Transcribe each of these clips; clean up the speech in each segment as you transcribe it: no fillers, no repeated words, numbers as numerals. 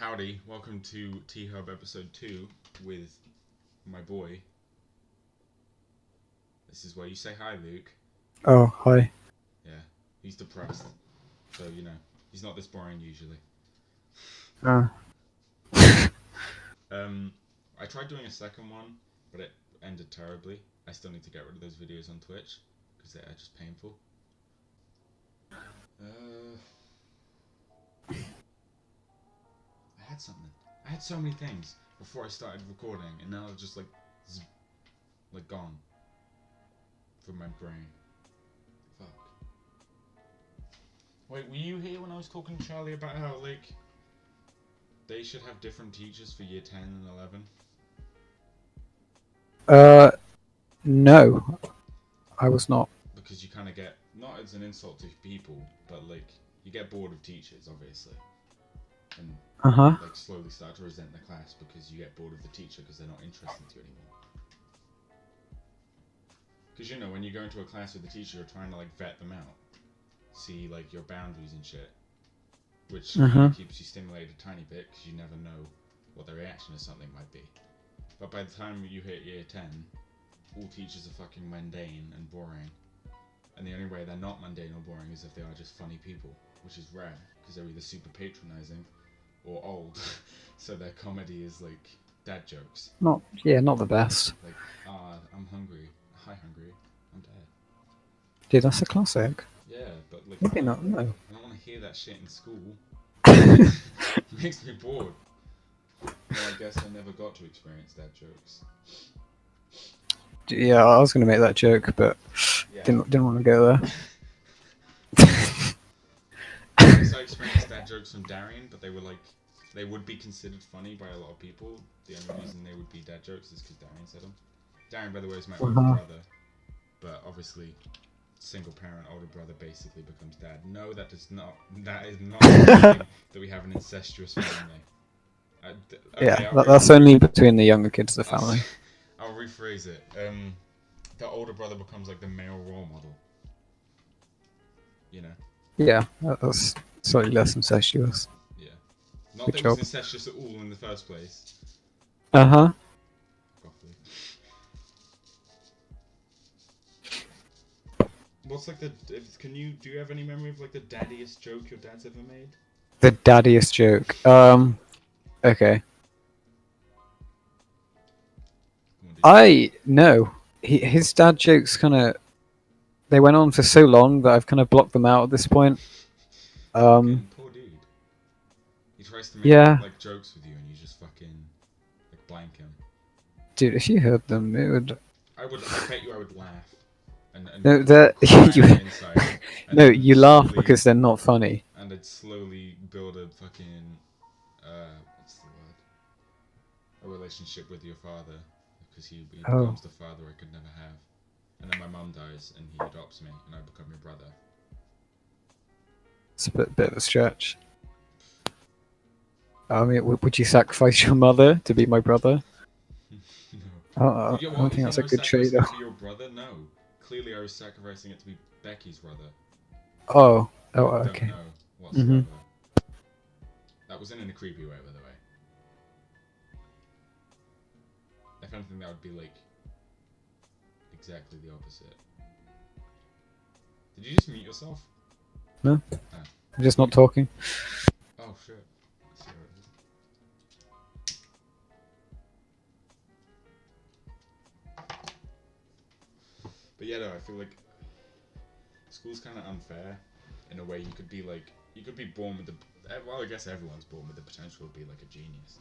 Howdy, welcome to T-Hub episode 2 with my boy. This is where you say hi, Luke. Oh, hi. Yeah, he's depressed, so he's not this boring usually. Uh, I tried doing a second one, but it ended terribly. I still need to get rid of those videos on Twitch, because they are just painful. I had something. I had so many things before I started recording, and now it's just like gone from my brain. Fuck. Wait, were you here when I was talking to Charlie about how they should have different teachers for year 10 and 11? No, I was not. Because you kind of get, not as an insult to people, but you get bored of teachers, obviously. And slowly start to resent the class because you get bored of the teacher because they're not interested to you anymore. Because when you go into a class with a teacher, you're trying to vet them out, see your boundaries and shit, which kind of keeps you stimulated a tiny bit because you never know what their reaction to something might be. But by the time you hit year 10, all teachers are fucking mundane and boring, and the only way they're not mundane or boring is if they are just funny people, which is rare because they're either super patronizing or old, so their comedy is dad jokes. Not the best. I'm hungry. Hi, hungry. I'm dead. Dude, that's a classic. Yeah, but maybe not. No. I don't want to hear that shit in school. It makes me bored. Well, I guess I never got to experience dad jokes. Yeah, I was going to make that joke, but didn't want to go there. I guess I experienced dad jokes from Darian, but they would be considered funny by a lot of people. The only reason they would be dad jokes is because Darian said them. Darian, by the way, is my older brother, but obviously, single parent older brother basically becomes dad. No, that is not that we have an incestuous family. That's only between the younger kids of the family. I'll rephrase it. The older brother becomes the male role model. Yeah, that's slightly less incestuous. Yeah. Not that it was incestuous at all in the first place. Roughly. What's do you have any memory of the daddiest joke your dad's ever made? The daddiest joke. Okay. No. His dad jokes they went on for so long that I've kind of blocked them out at this point. Poor dude. He tries to make jokes with you and you just fucking blank him. Dude, if you heard them, it would. I bet you I would laugh. No, you laugh because they're not funny. And I'd slowly build a fucking what's the word? A relationship with your father, because he becomes the father I could never have. And then my mum dies and he adopts me and I become your brother. It's a bit of a stretch. I mean, would you sacrifice your mother to be my brother? No. I don't think that's a good trade-off. To be your brother? No. Clearly I was sacrificing it to be Becky's brother. Oh, I okay. don't know whatsoever. That wasn't in a creepy way, by the way. If anything, that would be exactly the opposite. Did you just mute yourself? No. I'm just not talking. Oh shit. But yeah, no, I feel school's kind of unfair in a way. You could be born with I guess everyone's born with the potential to be a genius,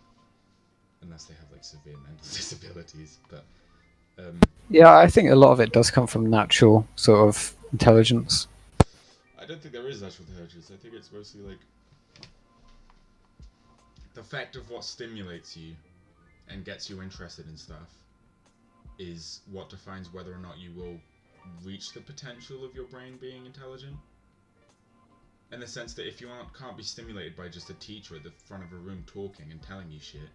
unless they have severe mental disabilities. But yeah, I think a lot of it does come from natural sort of intelligence. I don't think there is natural intelligence. I think it's mostly the fact of what stimulates you and gets you interested in stuff is what defines whether or not you will reach the potential of your brain being intelligent. In the sense that if you can't be stimulated by just a teacher at the front of a room talking and telling you shit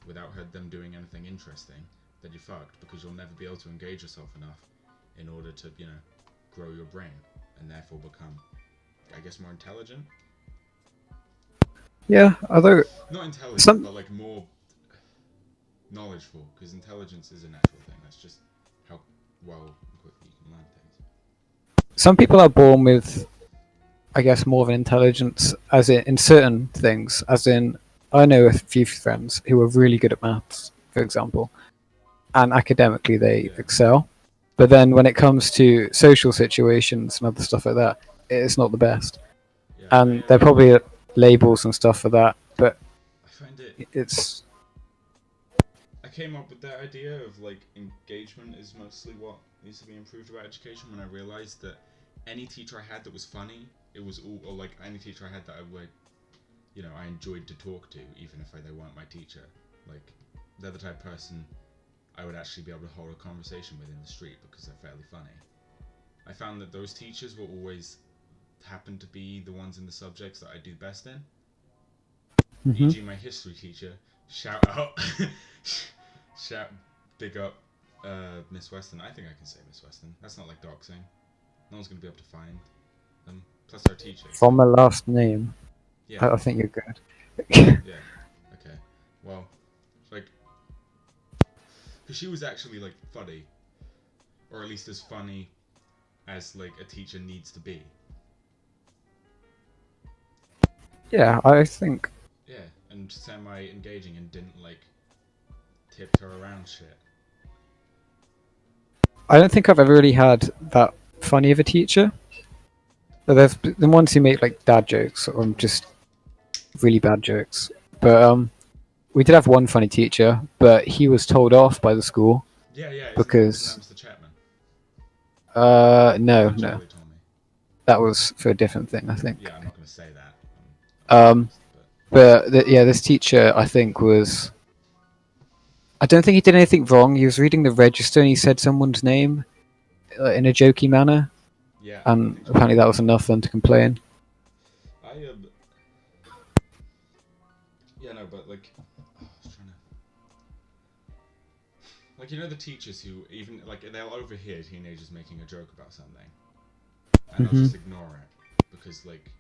without them doing anything interesting, then you're fucked, because you'll never be able to engage yourself enough in order to, grow your brain and therefore become, I guess, more intelligent. Yeah, although Not intelligent, some but like more knowledgeful, because intelligence is a natural thing. That's just how well and quickly you can learn things. some people are born with, I guess, more of an intelligence, as in certain things. As in, I know a few friends who are really good at maths, for example, and academically they Yeah, excel. But then when it comes to social situations and other stuff like that, it's not the best. yeah. And there are probably labels and stuff for that, but I find it. it's I came up with that idea of like engagement is mostly what needs to be improved about education when I realized that any teacher I had that was funny, it was all, or like any teacher I had that I would, I enjoyed to talk to, even if they weren't my teacher. Like, they're the type of person I would actually be able to hold a conversation with in the street because they're fairly funny. I found that those teachers will always happen to be the ones in the subjects that I do best in. hmm E.g., my history teacher. Shout out, shout, big up, Miss Weston. I think I can say Miss Weston. That's not like doxing. No one's gonna be able to find them. Plus our teacher. So from a last name. yeah, I think you're good. yeah. Okay. Well, like, because she was actually like funny, or at least as funny as like a teacher needs to be. Yeah, I think Yeah, and semi-engaging and didn't like tiptoe around shit. I don't think I've ever really had that funny of a teacher. But there's the ones who make like dad jokes or just really bad jokes. But we did have one funny teacher, but he was told off by the school Yeah, yeah. Isn't that because Mr. Chapman? no, That's what no, Charlie told me. that was for a different thing, I think. Yeah, I'm not gonna say that. I'm Um, biased, but but yeah, this teacher I think was. I don't think he did anything wrong. He was reading the register and he said someone's name in a jokey manner, yeah, I and think apparently Charlie that did was that. enough for them to complain. I yeah, no, but like, I was trying to, like, the teachers who even like they'll overhear teenagers making a joke about something, and they'll hmm just ignore it because like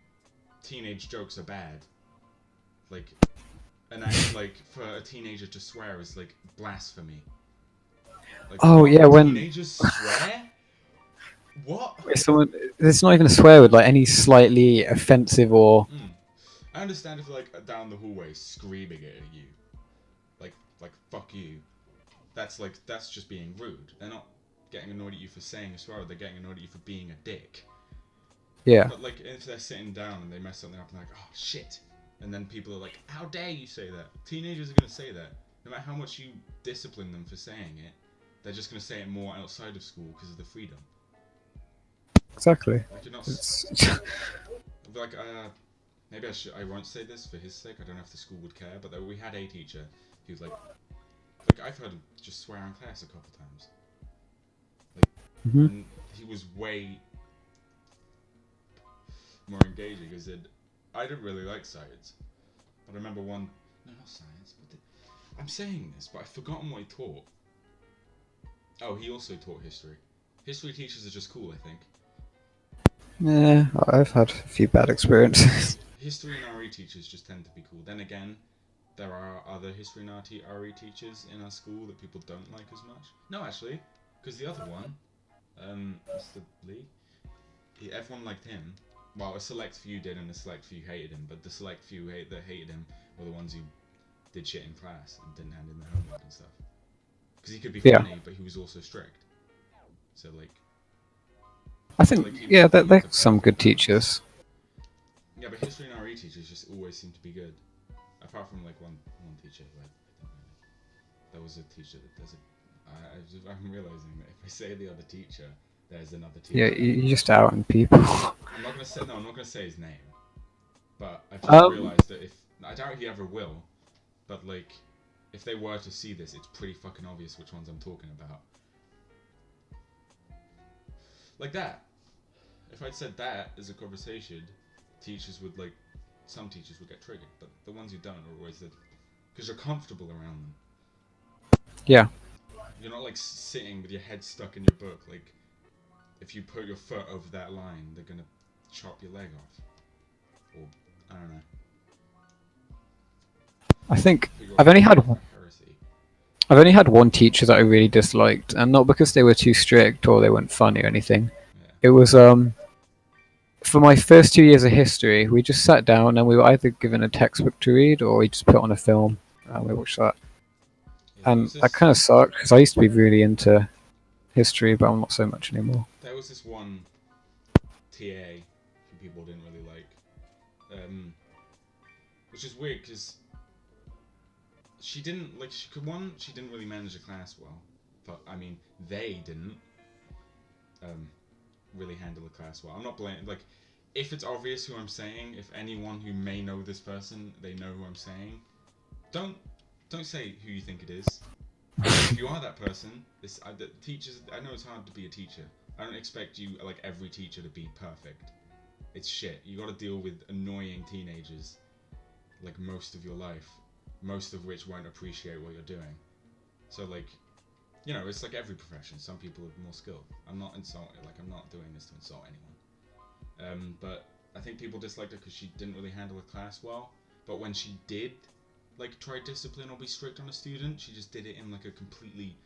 teenage jokes are bad. Like, and act like for a teenager to swear is like blasphemy. Like, Oh what? yeah, when Teenagers swear? What? someone, it's not even a swear word, like any slightly offensive or Mm. I understand if like down the hallway screaming it at you, like fuck you. That's just being rude. They're not getting annoyed at you for saying a swear word. They're getting annoyed at you for being a dick. yeah, But like if they're sitting down and they mess something up and they're like, oh shit, and then people are like, how dare you say that? Teenagers are gonna say that. No matter how much you discipline them for saying it, they're just gonna say it more outside of school because of the freedom. exactly. Like you're not It's, like maybe I won't say this for his sake. I don't know if the school would care, but we had a teacher who like I've heard him just swear in class a couple times. Like, hmm and he was way more engaging because I didn't really like science, but I remember one. No, not science. I'm saying this, but I've forgotten what he taught. Oh, he also taught history. History teachers are just cool, I think. yeah, I've had a few bad experiences. History and RE teachers just tend to be cool. Then again, there are other history and RE teachers in our school that people don't like as much. No, actually, because the other one, Mr. Lee, everyone liked him. Well, a select few did, and a select few hated him. But the select few that hated him were the ones who did shit in class and didn't hand in their homework and stuff. Because he could be Yeah, funny, but he was also strict. So like, I but think like he was yeah, he was there's the some perfect good balance. teachers. Yeah, but history and RE teachers just always seem to be good. Apart from like one teacher, like I don't really. There was a teacher that there's a. I'm realizing that if I say the other teacher, there's another Yeah, teacher. you're just outing people. I'm not gonna say no. I'm not gonna say his name. But I've just um, realized that if I doubt he ever will, but like, if they were to see this, it's pretty fucking obvious which ones I'm talking about. Like that. If I'd said that as a conversation, teachers would like, some teachers would get triggered, but the ones who don't are always the, because you're comfortable around them. yeah, You're not like sitting with your head stuck in your book. Like, if you put your foot over that line, they're gonna chop your leg off. Or I don't know. I think Put your I've only had opinion for heresy. I've only had one teacher that I really disliked, and not because they were too strict or they weren't funny or anything. Yeah. It was for my first 2 years of history, we just sat down and we were either given a textbook to read or we just put on a film and we watched that. Yeah, And that kind of sucked because I used to be really into history, but I'm not so much anymore. there was this one TA who people didn't really like, which is weird because she didn't like she didn't really manage a class well, but I mean they didn't really handle the class well. I'm not blaming, like, if it's obvious who I'm saying, if anyone who may know this person, they know who I'm saying, don't say who you think it is. If you are that person, the teachers, I know it's hard to be a teacher. I don't expect you, like every teacher, to be perfect. It's shit. You got to deal with annoying teenagers, like most of your life, most of which won't appreciate what you're doing. So like, you know, it's like every profession. Some people are more skilled. I'm not insulting. Like, I'm not doing this to insult anyone. But I think people disliked her because she didn't really handle the class well. But when she did, like, try discipline or be strict on a student, she just did it in like a completely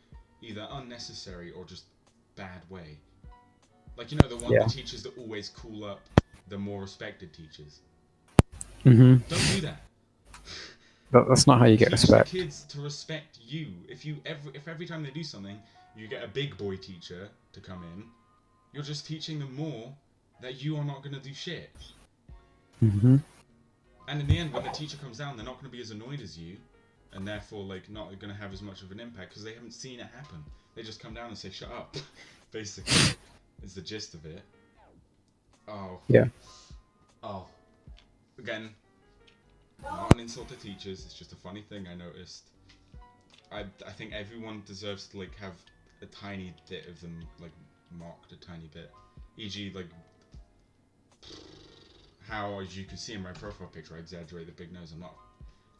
either unnecessary or just bad way. Like, you know, the teachers that always call up the more respected teachers. Mm-hmm. Don't do that. That's not how you get Teach respect. the kids to respect you. If every time they do something, you get a big boy teacher to come in, you're just teaching them more that you are not going to do shit. Mm-hmm. And in the end, when the teacher comes down, they're not going to be as annoyed as you, and therefore like not going to have as much of an impact because they haven't seen it happen. They just come down and say, "Shut up," basically, is the gist of it. Oh. Yeah. Oh. Again, not an insult to teachers. It's just a funny thing I noticed. I think everyone deserves to like have a tiny bit of them like mocked a tiny bit. E.g., like how, as you can see in my profile picture, I exaggerate the big nose.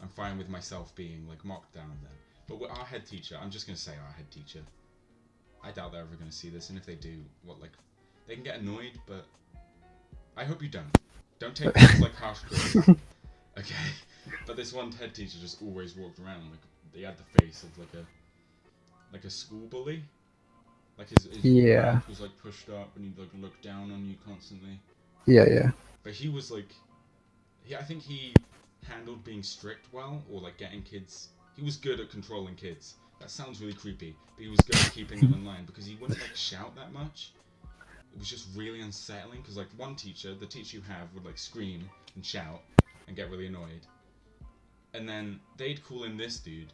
I'm fine with myself being like mocked down then. But with our head teacher, I'm just gonna say our head teacher. I doubt they're ever gonna see this, and if they do, they can get annoyed, but I hope you don't. Don't take this as like harsh criticism. Okay. But this one head teacher just always walked around like they had the face of like a school bully. Like his mouth was like pushed up and he'd like look down on you constantly. Yeah. But he was like, I think he handled being strict well, or like getting kids. He was good at controlling kids. That sounds really creepy, but he was good at keeping them in line because he wouldn't like shout that much. It was just really unsettling because like one teacher, the teacher you have, would like scream and shout and get really annoyed. And then they'd call in this dude,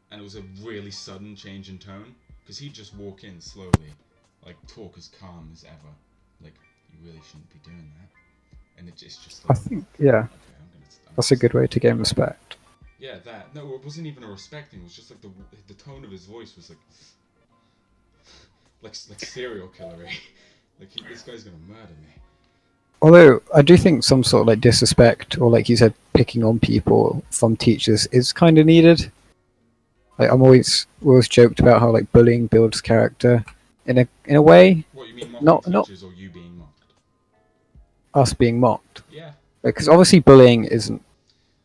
and it was a really sudden change in tone because he'd just walk in slowly, like talk as calm as ever. Like, you really shouldn't be doing that. And it's just like, I think, yeah. Okay, that's a good way to gain respect. Yeah, that. No, it wasn't even a respect thing. It was just like the tone of his voice was like serial killer-y. Like, this guy's gonna murder me. Although I do think some sort of like disrespect or, like you said, picking on people from teachers is kind of needed. Like, I'm always joked about how like bullying builds character in a way. What, you mean mocking teachers or you being mocked? Us being mocked. Yeah. Because obviously bullying isn't,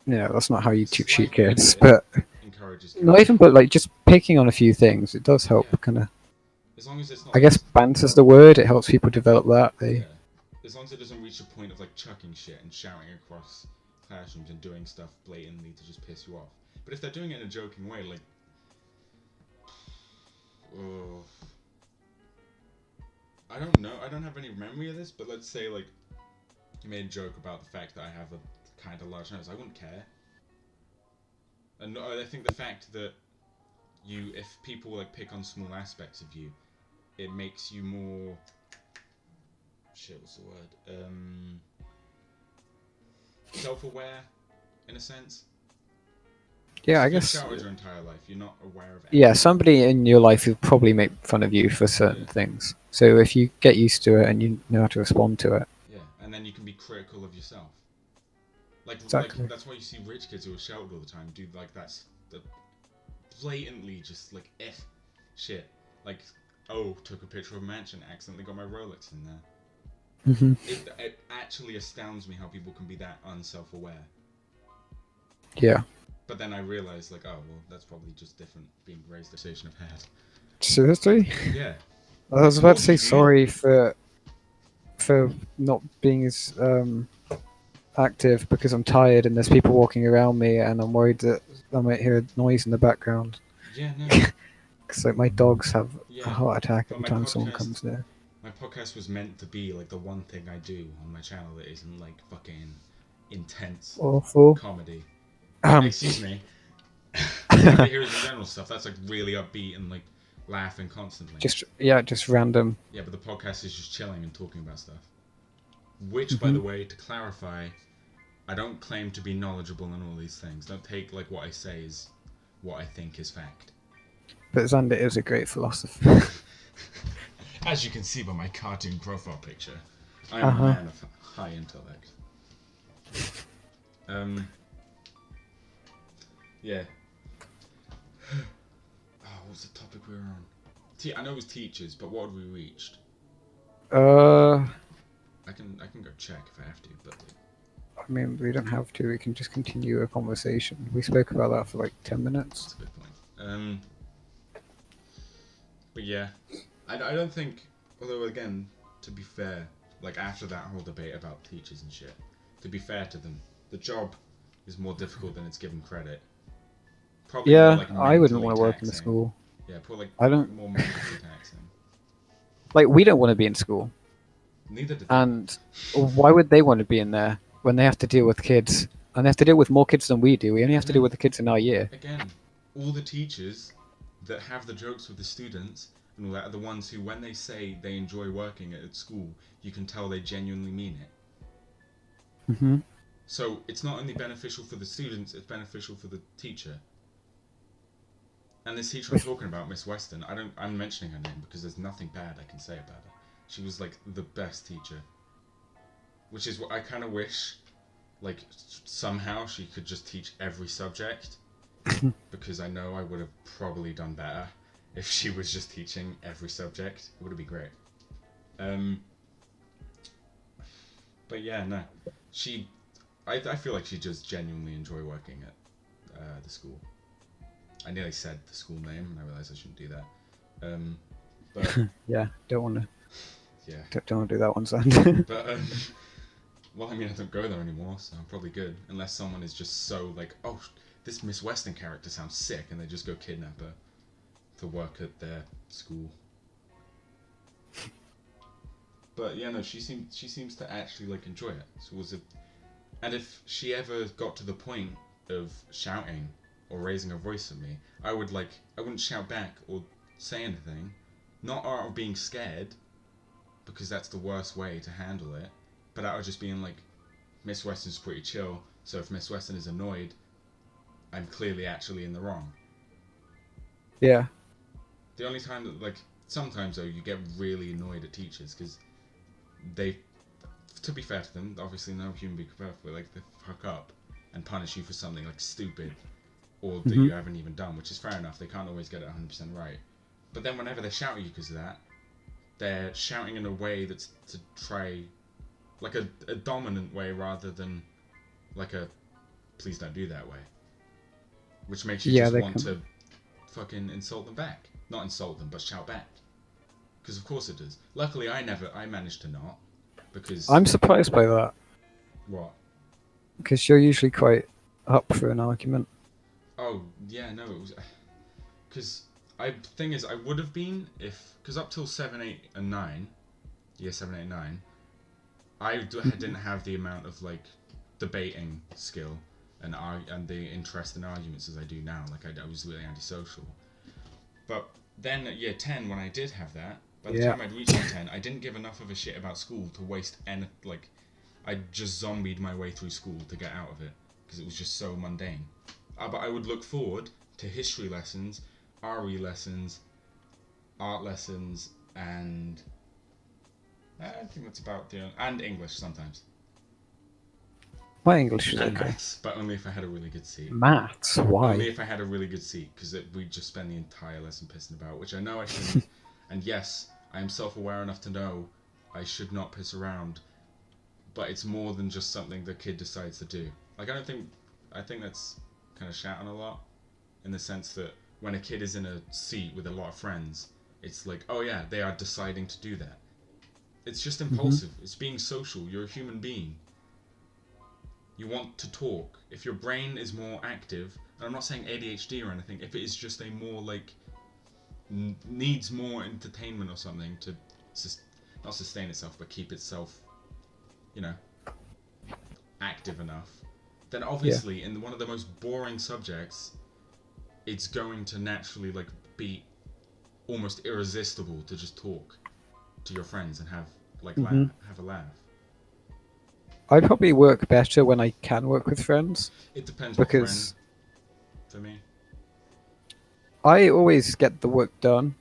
that's not how you treat kids. But encourages not even, but like just picking on a few things, it does help kind of. As long as it's not. I guess banter's the word. It helps people develop that. Yeah. As long as it doesn't reach a point of like chucking shit and shouting across classrooms and doing stuff blatantly to just piss you off. But if they're doing it in a joking way, like, I don't know. I don't have any memory of this, but let's say like you made a joke about the fact that I have a kind of large nose. I wouldn't care. And I think the fact that if people like pick on small aspects of you, it makes you more. Shit, what's the word? Self-aware, in a sense. Yeah, I You've guess. shouted your entire life. You're not aware of anything. Yeah, somebody in your life will probably make fun of you for certain things. So if you get used to it and you know how to respond to it. Yeah, and then you can be critical of yourself. Exactly. Like that's why you see rich kids who are shouted all the time do like that's the blatantly just like shit. Like, took a picture of a mansion, accidentally got my Rolex in there. Mm-hmm. It actually astounds me how people can be that unself-aware. Yeah. But then I realized, like, oh well, that's probably just different being raised in a station I've had. Seriously? Yeah. I was Of about to course say you do. sorry for not being as active because I'm tired and there's people walking around me and I'm worried that I might hear a noise in the background. Yeah, no. Because like my dogs have a Yeah. heart attack But every time someone comes near. my podcast was meant to be like the one thing I do on my channel that isn't like fucking intense Awful. comedy. Um, Excuse me. Like the Heroes in General stuff, that's like really upbeat and like laughing constantly. just random. Yeah, but the podcast is just chilling and talking about stuff. Which, by Mhm. the way, to clarify, I don't claim to be knowledgeable on all these things. Don't take like what I say as what I think is fact. But Xander is a great philosopher. As you can see by my cartoon profile picture, I'm Uh-huh. a man of high intellect. Yeah. Oh, what was the topic we were on? I know it was teachers, but what had we reached? Uh, I can go check if I have to, but I mean, we don't have to. We can just continue a conversation. We spoke about that for like 10 minutes. that's a good point. But yeah, I don't think. Although again, to be fair, like after that whole debate about teachers and shit, to be fair to them, the job is more difficult than it's given credit. Probably more Yeah, like I wouldn't mentally want to work in the taxing. school. Yeah, probably I don't more mentally taxing. like. We don't want to be in school, Neither did they. and why would they want to be in there when they have to deal with kids and they have to deal with more kids than we do? We only have And to then, deal with the kids in our year. again, all the teachers that have the jokes with the students and all that are the ones who, when they say they enjoy working at school, you can tell they genuinely mean it. Mm-hmm. So it's not only beneficial for the students, it's beneficial for the teacher. And this teacher I'm talking about, Miss Weston, I'm mentioning her name because there's nothing bad I can say about her. She was like the best teacher. Which is what I kind of wish, like, somehow she could just teach every subject. Because I know I would have probably done better if she was just teaching every subject. It would have been great. But yeah, no. I feel like she just genuinely enjoy working at the school. I nearly said the school name and I realised I shouldn't do that. But Yeah, don't want to. yeah. Don't want to do that one, son. But well, I mean, I don't go there anymore, so I'm probably good. Unless someone is just so like, oh, this Miss Weston character sounds sick, and they just go kidnap her to work at their school. But yeah, no, she seems to actually like enjoy it. So was it? And if she ever got to the point of shouting or raising her voice at me, I wouldn't shout back or say anything, not out of being scared, because that's the worst way to handle it, but out of just being like, Miss Weston's pretty chill, so if Miss Weston is annoyed, I'm clearly actually in the wrong. Yeah. The only time that, like, sometimes though, you get really annoyed at teachers because they, to be fair to them, obviously no human being perfectly, like, they fuck up and punish you for something like stupid or that you haven't even done, which is fair enough. They can't always get it 100% right. But then whenever they shout at you because of that, they're shouting in a way that's to try, like a dominant way rather than like a please don't do that way, which makes you just want to fucking insult them back. Not insult them, but shout back. Because of course it does. Luckily, I managed to not, because I'm surprised by that. What? Because you're usually quite up for an argument. Oh yeah, no, it was because thing is I would have been if, because up till 7, 8, and 9, year 7, 8, and 9, I didn't have the amount of like debating skill and the interest in arguments as I do now. Like I was really antisocial. But then at year 10, when I did have that, by the time I'd reached year 10, I didn't give enough of a shit about school to waste any, like, I just zombied my way through school to get out of it because it was just so mundane. But I would look forward to history lessons, RE lessons, art lessons, and I think that's about and English sometimes. My English is And okay. maths, but only if I had a really good seat. Maths? Why? Only if I had a really good seat, because we'd just spend the entire lesson pissing about, which I know I shouldn't. And yes, I am self-aware enough to know I should not piss around, but it's more than just something the kid decides to do. Like I think that's kind of shat on a lot, in the sense that when a kid is in a seat with a lot of friends, it's like, oh yeah, they are deciding to do that. It's just impulsive. It's being social. You're a human being. You want to talk. If your brain is more active, and I'm not saying ADHD or anything, if it is just a more like needs more entertainment or something to not sustain itself but keep itself, you know, active enough, then obviously in one of the most boring subjects, it's going to naturally like be almost irresistible to just talk to your friends and have like have a laugh. I probably work better when I can work with friends. It depends because what friend for me. I always get the work done.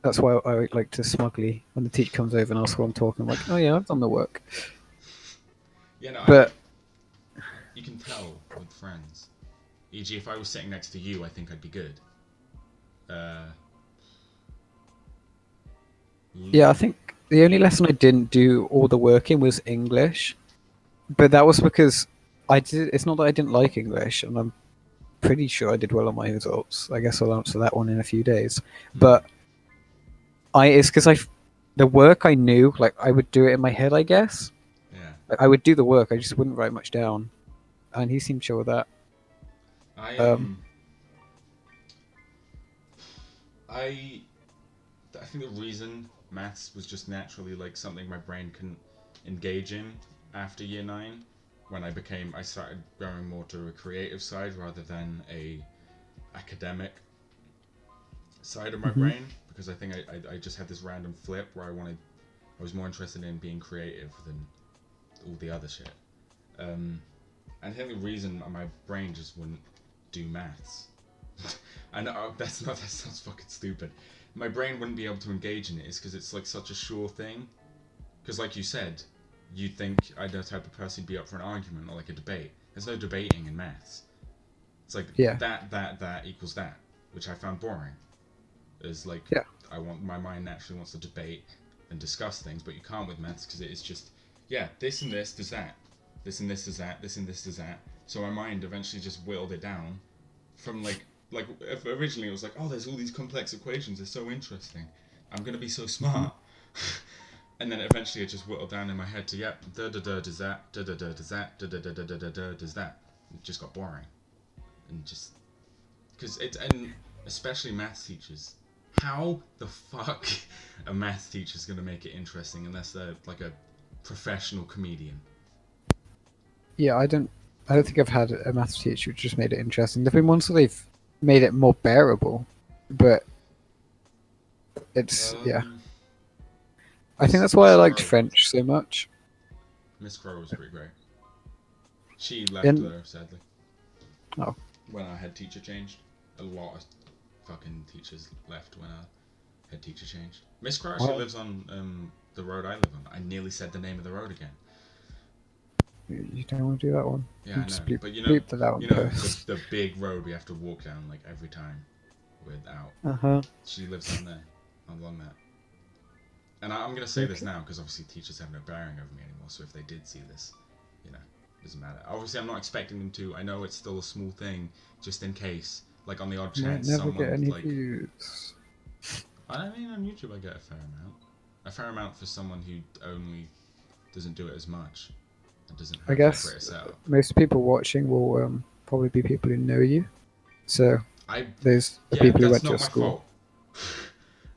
That's why I like to smugly, when the teacher comes over and asks what I'm talking, I'm like, oh yeah, I've done the work. Yeah, no, But you can tell with friends. E.g., if I was sitting next to you, I think I'd be good. Yeah, I think the only lesson I didn't do all the work in was English, but that was because I did. It's not that I didn't like English, and I'm pretty sure I did well on my results. I guess I'll answer that one in a few days. But it's because the work I knew, like I would do it in my head, I guess. Yeah. Like, I would do the work, I just wouldn't write much down, and he seemed sure of that. I think the reason maths was just naturally like something my brain couldn't engage in after year 9, when I started going more to a creative side rather than a academic side of my brain, because I think I just had this random flip where I was more interested in being creative than all the other shit. And I think the reason my brain just wouldn't do maths, I know that sounds fucking stupid. My brain wouldn't be able to engage in it is because it's like such a sure thing. Because like you said, you think I'm the type of person who'd be up for an argument or like a debate. There's no debating in maths. It's like that equals that, which I found boring. It's like my mind naturally wants to debate and discuss things, but you can't with maths because it is just this and this does that, this and this does that, this and this does that. So my mind eventually just whittled it down from like originally it was like, oh, there's all these complex equations, they're so interesting, I'm gonna be so smart. And then eventually it just whittled down in my head to da da da does that, da da da does that, da da da da da da da does that. It just got boring, and just because and especially maths teachers, how the fuck a maths teacher's gonna make it interesting unless they're like a professional comedian? Yeah, I don't think I've had a maths teacher who just made it interesting. There've been ones where they've made it more bearable, but it's I think that's why I liked French so much. Miss Crow was pretty great. She left though, sadly. Oh. When our head teacher changed. A lot of fucking teachers left when our head teacher changed. Miss Crow actually lives on the road I live on. I nearly said the name of the road again. You don't want to do that one. Yeah, I know. But the big road we have to walk down like every time without. She lives on there, along that. And I'm going to say this now because obviously teachers have no bearing over me anymore. So if they did see this, it doesn't matter. Obviously, I'm not expecting them to. I know it's still a small thing, just in case. Like on the odd chance, never someone get any like. views. I mean, on YouTube, I get a fair amount. A fair amount for someone who only doesn't do it as much. And doesn't have I guess most people watching will probably be people who know you. So there's the people who went to your school. Fault.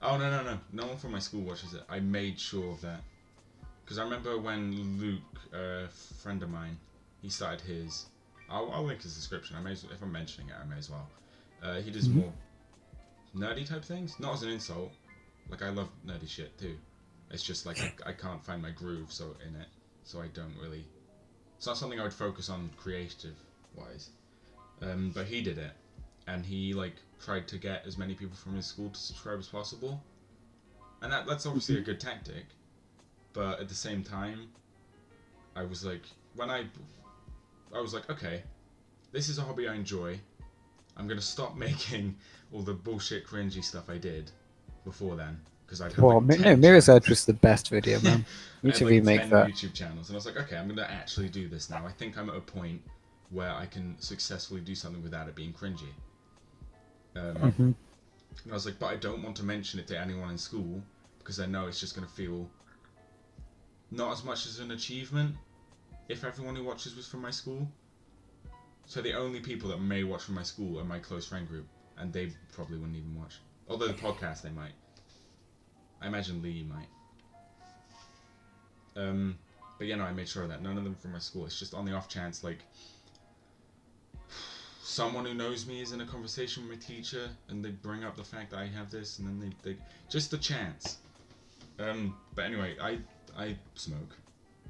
Oh, no one from my school watches it. I made sure of that. Because I remember when Luke, a friend of mine, he started his... I'll link his description. If I'm mentioning it, I may as well. He does more nerdy type things. Not as an insult. Like, I love nerdy shit too. It's just like I can't find my groove in it. So I don't really... It's not something I would focus on creative-wise. But he did it. And he tried to get as many people from his school to subscribe as possible, and that's obviously a good tactic. But at the same time, I was like, okay, this is a hobby I enjoy. I'm gonna stop making all the bullshit cringy stuff I did before then, because I'd have Mirror's Edge was the best video, man. You need to remake that. YouTube channels, and I was like, okay, I'm gonna actually do this now. I think I'm at a point where I can successfully do something without it being cringy. Mm-hmm. And I was like, but I don't want to mention it to anyone in school because I know it's just going to feel not as much as an achievement if everyone who watches was from my school. So the only people that may watch from my school are my close friend group, and they probably wouldn't even watch. Although the podcast they might. I imagine Lee might. But yeah, no, I made sure of that none of them from my school. It's just on the off chance, like, someone who knows me is in a conversation with my teacher, and they bring up the fact that I have this, and then they just a chance. But anyway, I smoke,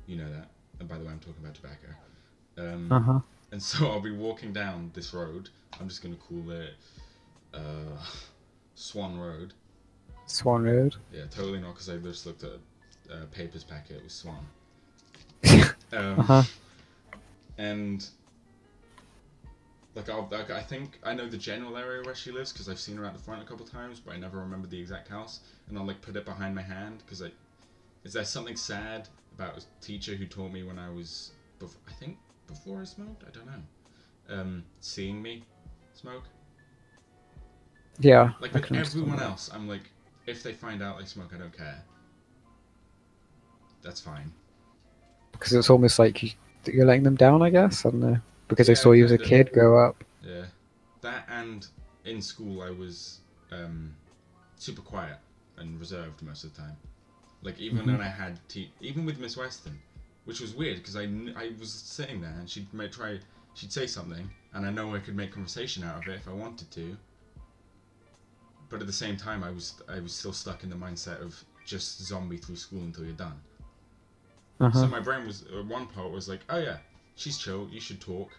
you know that. And by the way, I'm talking about tobacco. And so I'll be walking down this road. I'm just gonna call it Swan Road. Swan Road. Yeah, totally not, because I just looked at a papers packet. It was Swan. And like I think I know the general area where she lives because I've seen her at the front a couple times, but I never remember the exact house. And I'll like put it behind my hand because is there something sad about a teacher who taught me when I was before I smoked? I don't know. Seeing me smoke. Yeah. Like with everyone else, I'm like, if they find out I smoke, I don't care. That's fine. Because it's almost like you're letting them down, I guess. I don't know. Because they saw you as a kid grow up. Yeah. That, and in school I was super quiet and reserved most of the time. Like even when I had even with Miss Weston, which was weird because I was sitting there and she'd say something and I know I could make conversation out of it if I wanted to. But at the same time I was still stuck in the mindset of just zombie through school until you're done. So my brain was, one part was like, oh yeah, she's chill, you should talk,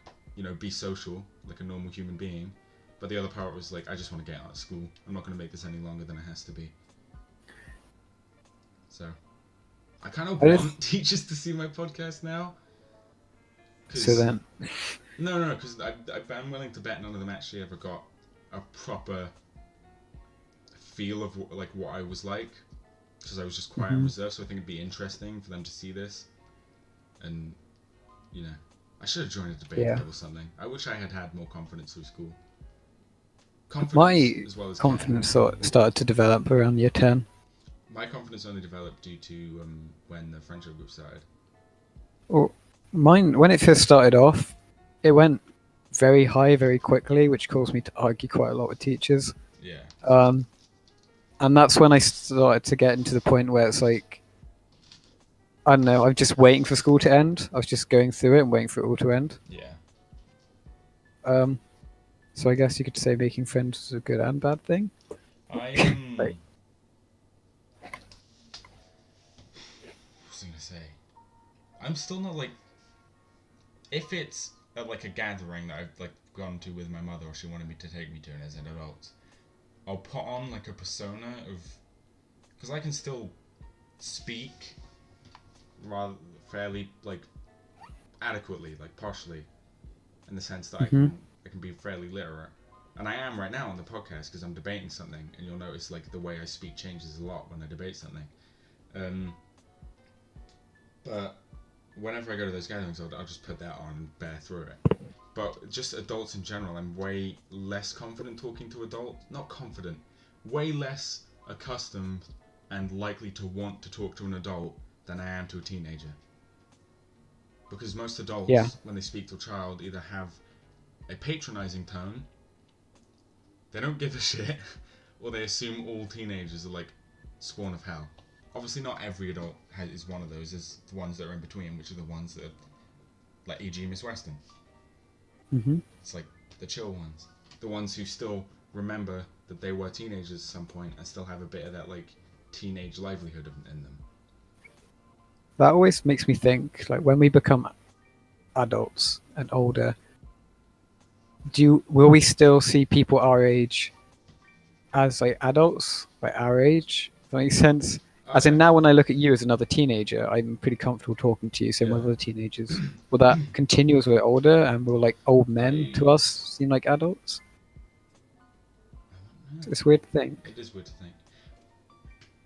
be social, like a normal human being. But the other part was like, I just want to get out of school. I'm not going to make this any longer than it has to be. So, I kind of want teachers to see my podcast now. So then? No, because I'm willing to bet none of them actually ever got a proper feel of what I was like. Because I was just quiet and reserved, so I think it'd be interesting for them to see this. And, I should have joined a debate club or something. I wish I had more confidence through school. My confidence started to develop around year 10. My confidence only developed due to when the friendship group started. Well, mine, when it first started off, it went very high very quickly, which caused me to argue quite a lot with teachers. Yeah. And that's when I started to get into the point where it's like, I don't know, I'm just waiting for school to end. I was just going through it and waiting for it all to end. Yeah. So I guess you could say making friends is a good and bad thing. What was I gonna say? I'm still not like, if it's at like a gathering that I've like gone to with my mother or she wanted me to take me to and as an adult, I'll put on like a persona of, because I can still speak rather fairly like adequately, like partially, in the sense that I can be fairly literate, and I am right now on the podcast because I'm debating something, and you'll notice like the way I speak changes a lot when I debate something. But whenever I go to those gatherings, I'll just put that on and bear through it. But just adults in general, I'm way less confident talking to adults. Not confident, way less accustomed and likely to want to talk to an adult than I am to a teenager. Because most adults, when they speak to a child, either have a patronizing tone, they don't give a shit, or they assume all teenagers are like spawn of hell. Obviously not every adult is one of those. There's the ones that are in between, which are the ones that are like e.g. Miss Weston. It's like the chill ones, the ones who still remember that they were teenagers at some point and still have a bit of that like teenage livelihood in them. That always makes me think, like, when we become adults and older, will we still see people our age as like adults, like our age? Does that make sense? As in, now when I look at you as another teenager, I'm pretty comfortable talking to you. Same with other teenagers. Will that continue as we're older, and will like old men to us seem like adults? It's weird to think. It is weird to think.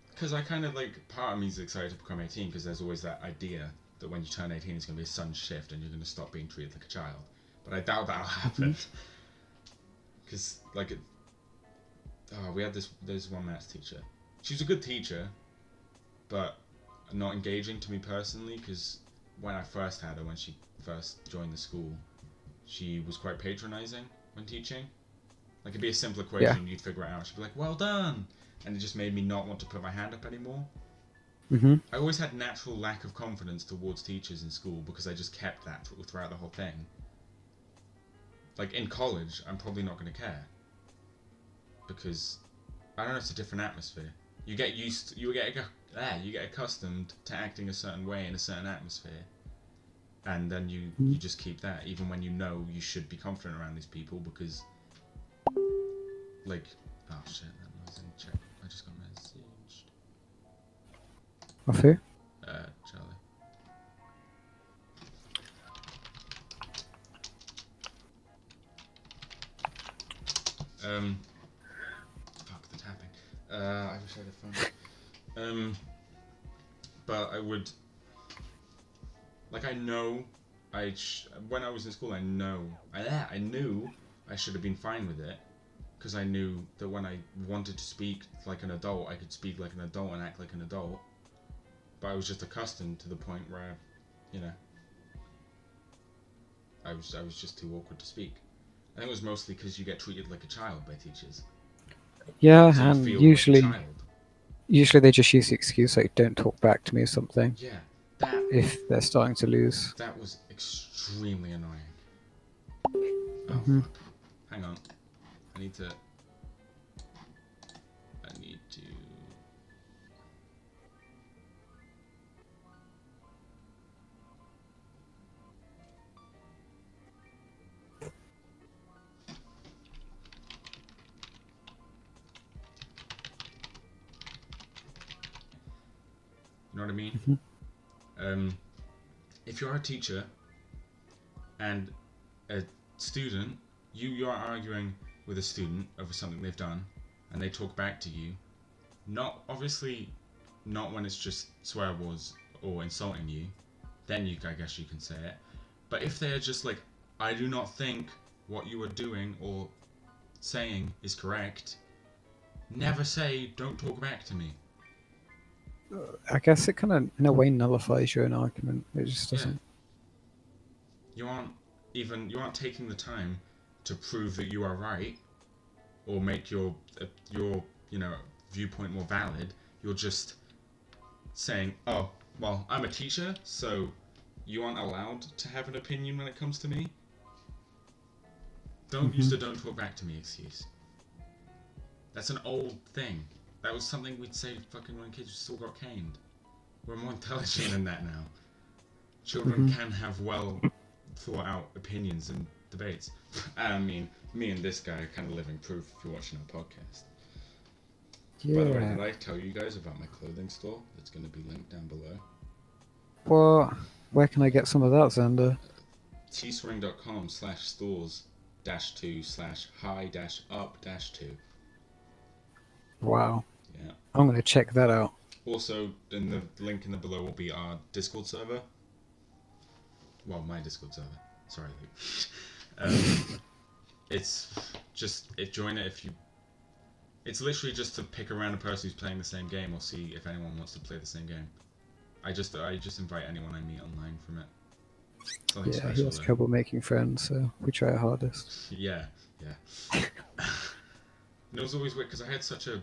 Because I kind of like, part of me is excited to become 18 because there's always that idea that when you turn 18 it's going to be a sudden shift and you're going to stop being treated like a child. but I doubt that'll happen. Because we had there's one maths teacher. She was a good teacher, but not engaging to me personally. Because when I first had her, when she first joined the school, she was quite patronizing when teaching. Like, it'd be a simple equation, you'd figure it out. She'd be like, "Well done," and it just made me not want to put my hand up anymore. I always had natural lack of confidence towards teachers in school because I just kept that throughout the whole thing. Like, in college, I'm probably not going to care. Because, I don't know, it's a different atmosphere. You get accustomed to acting a certain way in a certain atmosphere. And then you just keep that, even when you know you should be confident around these people, because, like, oh shit, that was in check. I just got messaged. Of who? Charlie. Fuck the tapping. I wish I had a phone. But I would, like, I know, when I was in school, I knew I should have been fine with it, because I knew that when I wanted to speak like an adult, I could speak like an adult and act like an adult. But I was just accustomed to the point where, you know, I was just too awkward to speak. I think it was mostly because you get treated like a child by teachers. Yeah, so and feel usually, like a child. usually they just use the excuse like, "Don't talk back to me" or something. Yeah, if they're starting to lose. That was extremely annoying. Oh fuck! Hang on, I need to. You know what I mean? If you're a teacher and a student, you are arguing with a student over something they've done, and they talk back to you, obviously not when it's just swear words or insulting you, then I guess you can say it. But if they are just like, "I do not think what you are doing or saying is correct," never say, "Don't talk back to me." I guess it kind of, in a way, nullifies your own argument. It just doesn't. Yeah. You aren't taking the time to prove that you are right, or make your viewpoint more valid. You're just saying, "Oh, well, I'm a teacher, so you aren't allowed to have an opinion when it comes to me." Don't use the "don't talk back to me" excuse. That's an old thing. That was something we'd say fucking when kids still got caned. We're more intelligent than that now. Children can have well thought out opinions and debates. I mean, me and this guy are kind of living proof if you're watching our podcast. Yeah. By the way, did I tell you guys about my clothing store? That's going to be linked down below. Well, where can I get some of that, Xander? teespring.com/stores-2/high-up-2. Wow. Yeah. I'm going to check that out. Also, in the link in the below will be our Discord server. Well, my Discord server. Sorry, Luke. It's just join it if you. It's literally just to pick around a person who's playing the same game or see if anyone wants to play the same game. I just invite anyone I meet online from it. Something Yeah, special, he has trouble making friends, so we try our hardest. Yeah. And it was always weird because I had such a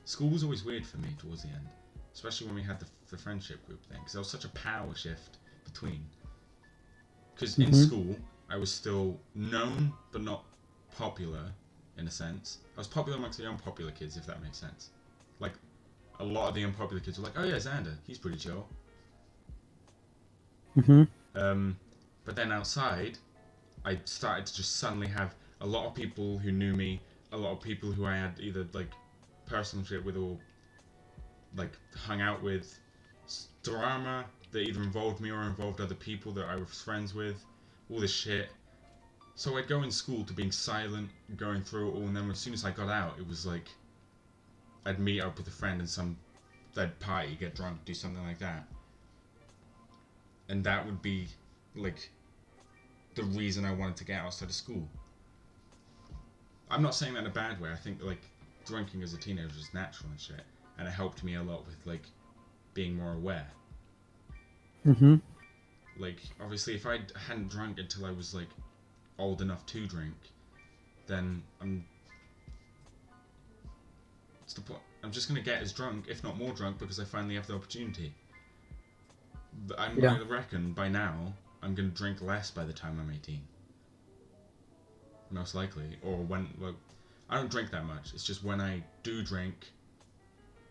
school was always weird for me towards the end, especially when we had the friendship group thing, because there was such a power shift between. Because in school I was still known but not popular in a sense. I was popular amongst the unpopular kids, if that makes sense. Like, a lot of the unpopular kids were like, "Oh yeah, Xander, he's pretty chill." But then outside, I started to just suddenly have a lot of people who knew me, a lot of people who I had either like personal shit with or like hung out with, drama that either involved me or involved other people that I was friends with, all this shit. So I'd go in school to being silent, going through it all, and then as soon as I got out, it was like I'd meet up with a friend in some dead party, get drunk, do something like that. And that would be like the reason I wanted to get outside of school. I'm not saying that in a bad way. I think like drinking as a teenager is natural and shit, and it helped me a lot with like being more aware. Mm-hmm. Like obviously, if I hadn't drunk until I was like old enough to drink, then what's the point? I'm just gonna get as drunk, if not more drunk, because I finally have the opportunity. I reckon by now I'm gonna drink less by the time I'm 18. Most likely, or when. Well, I don't drink that much. It's just when I do drink,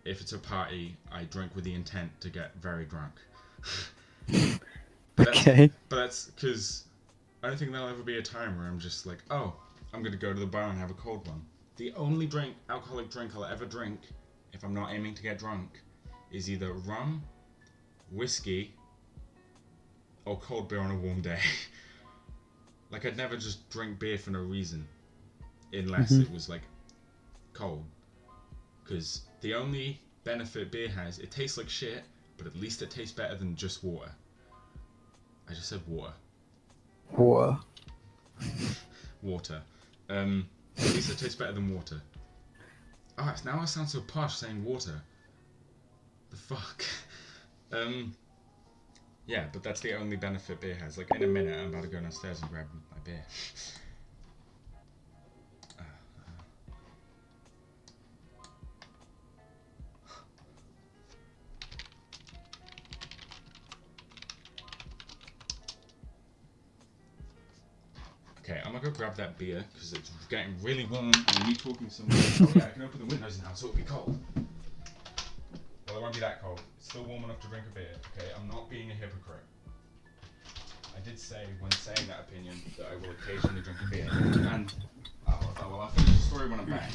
if it's a party, I drink with the intent to get very drunk. Okay. But that's because I don't think there'll ever be a time where I'm just like, oh, I'm gonna go to the bar and have a cold one. The only alcoholic drink I'll ever drink, if I'm not aiming to get drunk, is either rum, whiskey, or cold beer on a warm day. Like I'd never just drink beer for no reason, unless it was like cold. Because the only benefit beer has, it tastes like shit, but at least it tastes better than just water. I just said water. Water. Water. At least it tastes better than water. Oh, now I sound so posh saying water. The fuck? Yeah, but that's the only benefit beer has. Like, in a minute, I'm about to go downstairs and grab my beer. Okay, I'm gonna go grab that beer, because it's getting really warm, and me talking so much. Oh yeah, I can open the windows now, so it'll be cold. Well, it won't be that cold. It's still warm enough to drink a beer, okay? I'm not being a hypocrite. I did say, when saying that opinion, that I will occasionally drink a beer. And, well, I'll finish the story when I'm back.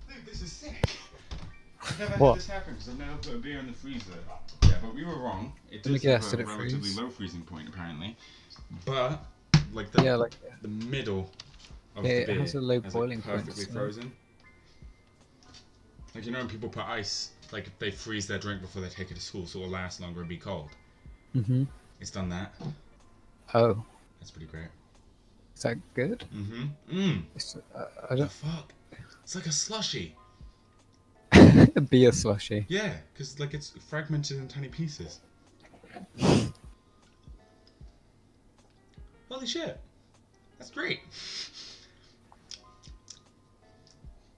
Dude, this is sick. I've never had this happen because I've never put a beer in the freezer. Yeah, but we were wrong. It does have a relatively low freezing point, apparently. But, like the middle of the beer it has a low boiling point. Perfectly frozen. Like, you know when people put ice, like they freeze their drink before they take it to school so it'll last longer and be cold? Mm-hmm. It's done that. Oh. That's pretty great. Is that good? Mm-hmm. I don't... The fuck? It's like a slushy. A beer slushy. Yeah, because like it's fragmented in tiny pieces. Holy shit. That's great.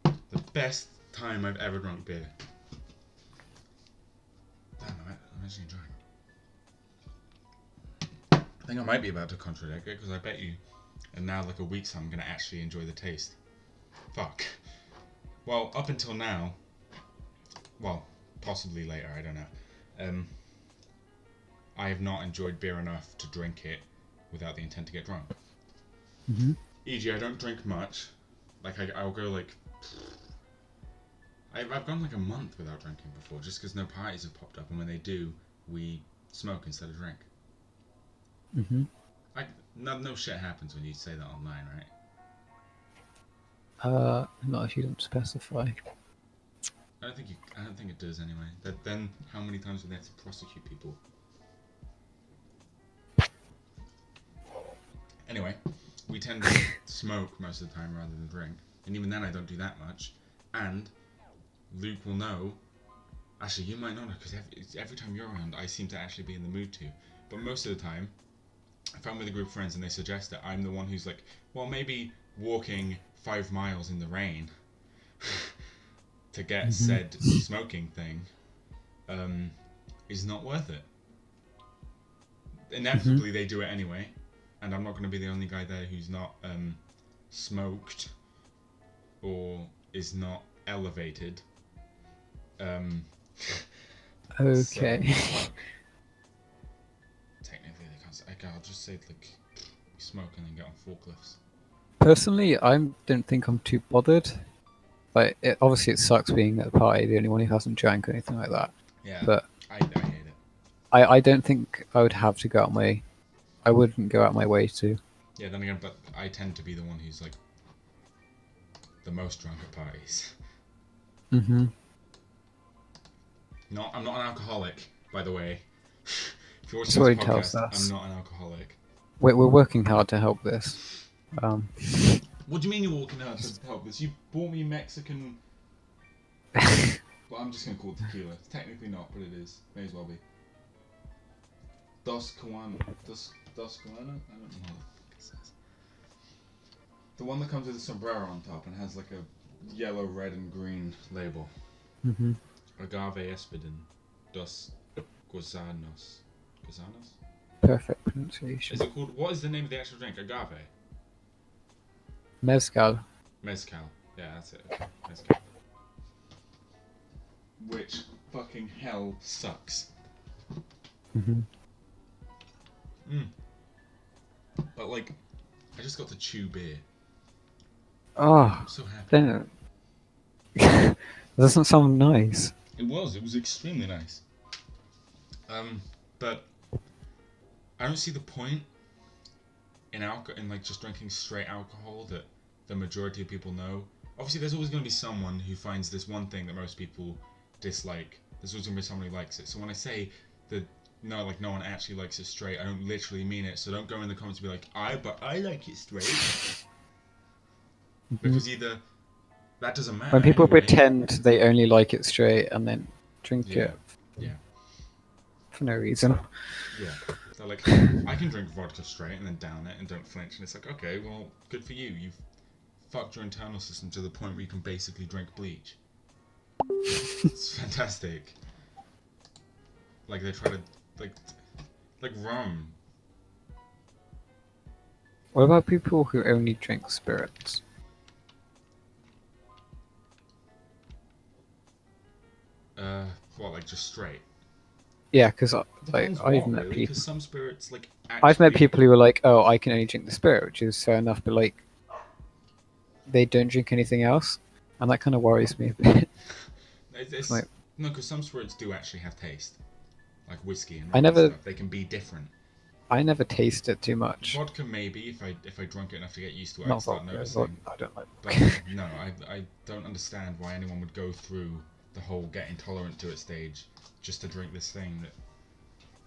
The best time I've ever drunk beer. Damn, I'm actually enjoying it. I think I might be about to contradict it, because I bet you in now like a week's time I'm going to actually enjoy the taste. Fuck. Well, up until now, well, possibly later, I don't know. I have not enjoyed beer enough to drink it without the intent to get drunk. Mm-hmm. E.g., I don't drink much. Like, I'll go like... I've gone like a month without drinking before, just because no parties have popped up, and when they do, we smoke instead of drink. Mm-hmm. No shit happens when you say that online, right? Not if you don't specify. I don't think it does anyway. Then how many times would they have to prosecute people? Anyway, we tend to smoke most of the time rather than drink, and even then I don't do that much. And Luke will know. Actually, you might not know, because every time you're around, I seem to actually be in the mood to. But most of the time, if I'm with a group of friends and they suggest it, I'm the one who's like, well, maybe walking 5 miles in the rain to get said smoking thing is not worth it. Inevitably, they do it anyway, and I'm not going to be the only guy there who's not smoked or is not elevated. Okay. So, technically, I'll just say like smoke and then get on forklifts. Personally, I don't think I'm too bothered. Like, obviously, it sucks being at the party, the only one who hasn't drank or anything like that. Yeah, But I hate it. I don't think I would have to go out my. I wouldn't go out my way to. Yeah, then again, but I tend to be the one who's like the most drunk at parties. Mm-hmm. I'm not an alcoholic, by the way. If you're So watching he this tells podcast, us. I'm not an alcoholic. We're working hard to help this. What do you mean you're walking out to help this? You bought me Mexican. Well, I'm just gonna call it tequila. It's technically not, but it is. May as well be. Dos Cubana. Dos Cubana? I don't know how the fuck it says. The one that comes with a sombrero on top and has like a yellow, red, and green label. Mm-hmm. Agave Espidin. Dos Gusanos. Gusanos? Perfect pronunciation. Is it called? What is the name of the actual drink? Agave? Mezcal. Mezcal. Yeah, that's it. Okay. Mezcal. Which fucking hell sucks. Mm-hmm. But like, I just got to chew beer. Oh, I'm so happy. then that doesn't sound nice. It was extremely nice. But I don't see the point in like just drinking straight alcohol that the majority of people know. Obviously, there's always going to be someone who finds this one thing that most people dislike. There's always going to be someone who likes it. So when I say that no one actually likes it straight, I don't literally mean it. So don't go in the comments and be like, but I like it straight. Because either that doesn't matter. When people anyway. pretend they only like it straight and then drink Yeah. it Yeah. for no reason. Yeah. They're like, I can drink vodka straight and then down it and don't flinch. And it's like, okay, well, good for you. You've fucked your internal system to the point where you can basically drink bleach. It's fantastic. Like they try to, like rum. What about people who only drink spirits? What, like just straight? Yeah, because Depends I've what, met really, people. because some spirits like. I've met actually- people who are like, "Oh, I can only drink the spirit," which is fair enough, but like, they don't drink anything else, and that kind of worries me a bit. It's, like- no, because some spirits do actually have taste, like whiskey and I rum never- and stuff. They can be different. I never taste it too much. Vodka maybe if I drunk it enough to get used to it, I'd Not start vodka. noticing. I don't like. But no, I don't understand why anyone would go through the whole get intolerant to it stage just to drink this thing that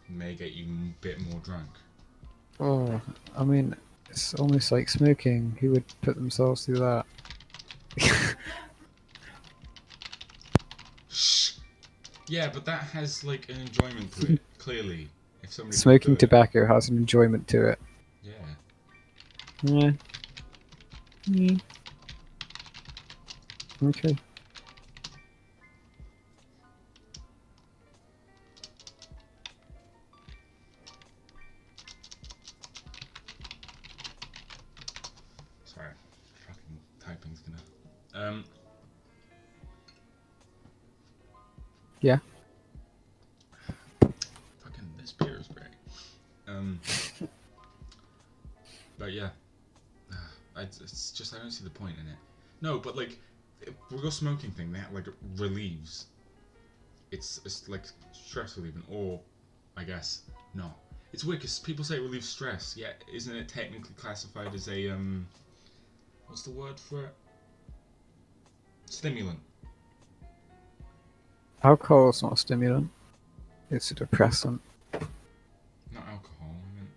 may get you a bit more drunk. Oh, I mean, it's almost like smoking. Who would put themselves through that? Shh. Yeah, but that has like an enjoyment to it. Clearly, if somebody can Smoking do it. tobacco has an enjoyment to it. Yeah. Yeah. Mm. Okay. Sorry, fucking typing's gonna. Yeah. Fucking this beer is great. But yeah, it's just I don't see the point in it. No, but like, with your smoking thing, that like relieves. It's like stress relieving, or I guess not. It's weird because people say it relieves stress. Yeah, isn't it technically classified as a what's the word for it? Stimulant. Alcohol is not a stimulant. It's a depressant. Not alcohol. I meant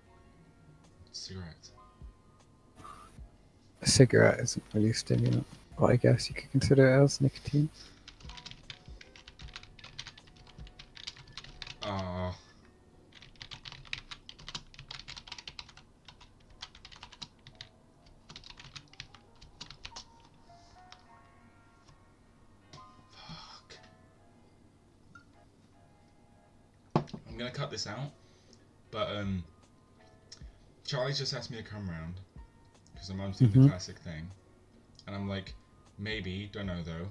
cigarettes. A cigarette isn't really a stimulant, but I guess you could consider it as nicotine. Ah. Fuck. I'm gonna cut this out, but Charlie just asked me to come round because my mum's doing the classic thing, and I'm like, maybe, don't know though.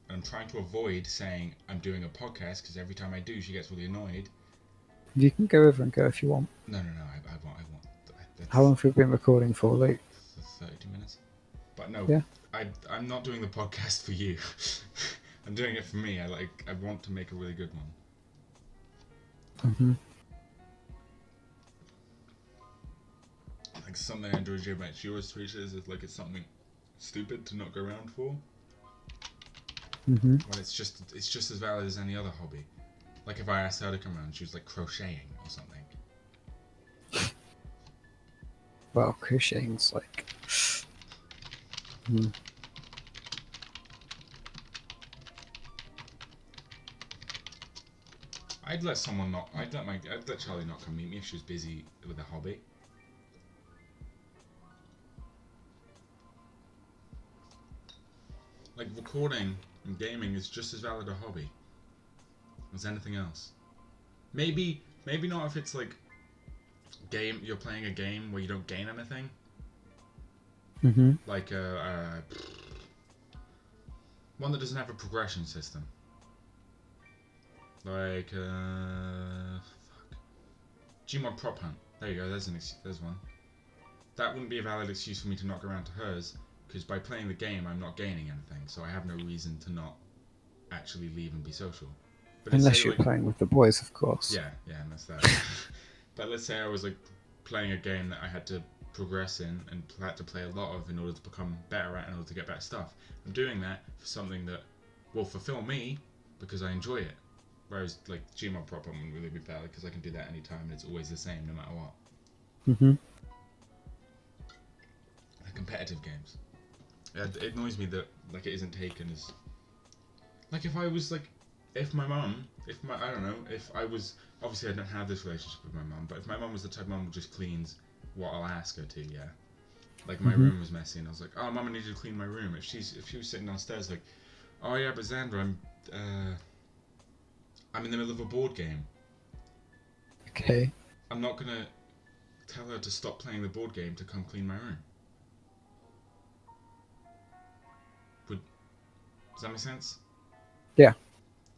And I'm trying to avoid saying I'm doing a podcast because every time I do, she gets really annoyed. You can go over and go if you want. No, I want. How long have we been recording for? Like 30 minutes. But no, yeah. I'm not doing the podcast for you. I'm doing it for me. I want to make a really good one. Like something I enjoy doing about yours, Teresa, is like it's something stupid to not go around for. When it's just as valid as any other hobby. Like if I asked her to come around, she was like crocheting or something. Well, crocheting's like. I'd let Charlie not come meet me if she was busy with a hobby. Like recording and gaming is just as valid a hobby as anything else. Maybe not if it's like you're playing a game where you don't gain anything. Like one that doesn't have a progression system. Like Gmod Prop Hunt. There you go. There's one. That wouldn't be a valid excuse for me to not go around to hers, because by playing the game, I'm not gaining anything, so I have no reason to not actually leave and be social. But unless you're playing with the boys, of course. Yeah, and that's that. But let's say I was like playing a game that I had to progress in and had to play a lot of in order to become better at, in order to get better stuff. I'm doing that for something that will fulfill me because I enjoy it. Whereas like Gmod Prop Hunt wouldn't really be valid because I can do that anytime and it's always the same no matter what. The competitive games. It annoys me that like it isn't taken as like if I was like I don't know, if I was, obviously I don't have this relationship with my mum, but if my mum was the type of mum who just cleans what I'll ask her to, yeah. Like my room was messy and I was like, oh mum, I need you to clean my room. If she was sitting downstairs like, oh yeah, but Xander, I'm in the middle of a board game. Okay. I'm not gonna tell her to stop playing the board game to come clean my room. Does that make sense? Yeah.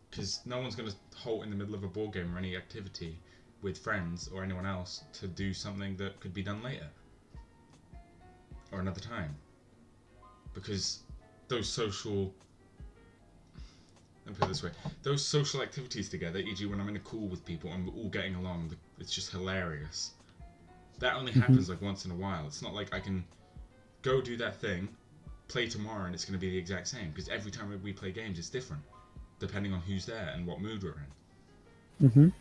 Because no one's going to halt in the middle of a board game or any activity with friends or anyone else to do something that could be done later. Or another time. Because those social... Let me put it this way. Those social activities together, e.g. when I'm in a call with people and we're all getting along, it's just hilarious. That only happens like once in a while. It's not like I can go do that thing, play tomorrow and it's going to be the exact same. Because every time we play games, it's different. Depending on who's there and what mood we're in.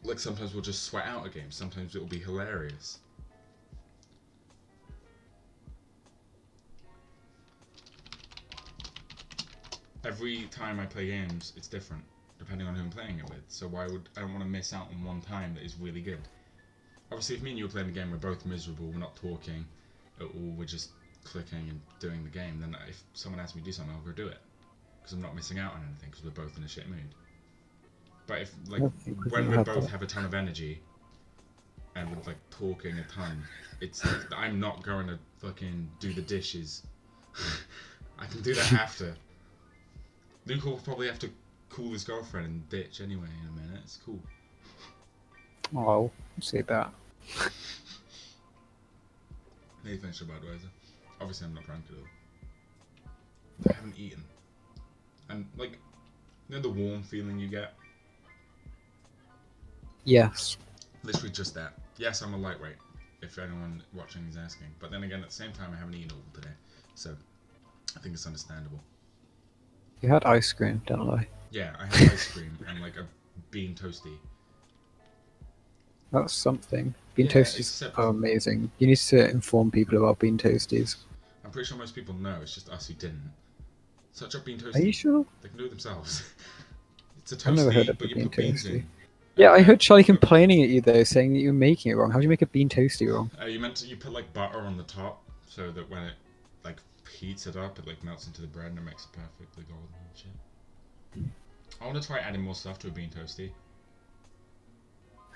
Like sometimes we'll just sweat out a game. Sometimes it'll be hilarious. Every time I play games, it's different, depending on who I'm playing it with. So I don't want to miss out on one time that is really good. Obviously, if me and you were playing the game, we're both miserable, we're not talking at all, we're just clicking and doing the game, then if someone asks me to do something, I'll go do it. Because I'm not missing out on anything, because we're both in a shit mood. But if, like, when we both have a ton of energy, and we're, like, talking a ton, it's like, I'm not going to fucking do the dishes. I can do that after. Luke will probably have to call his girlfriend and ditch anyway in a minute. It's cool. Oh, say that. Need to finish the Budweiser. Obviously, I'm not drunk at all. I haven't eaten. And, like, you know the warm feeling you get? Yes. Literally just that. Yes, I'm a lightweight, if anyone watching is asking. But then again, at the same time, I haven't eaten all today. So, I think it's understandable. You had ice cream, don't I? Yeah, I had ice cream and, like, a bean toasty. That's something. Bean toasties are amazing. You need to inform people about bean toasties. I'm pretty sure most people know, it's just us who didn't. Such a bean toasty. Are you sure? They can do it themselves. It's a toasty, I've never heard of but a you bean put beans toasty. in. Yeah, I heard Charlie complaining at you though, saying that you were making it wrong. How do you make a bean toasty wrong? You put like butter on the top, so that when it like heats it up, it like melts into the bread and it makes it perfectly golden and shit. I want to try adding more stuff to a bean toasty.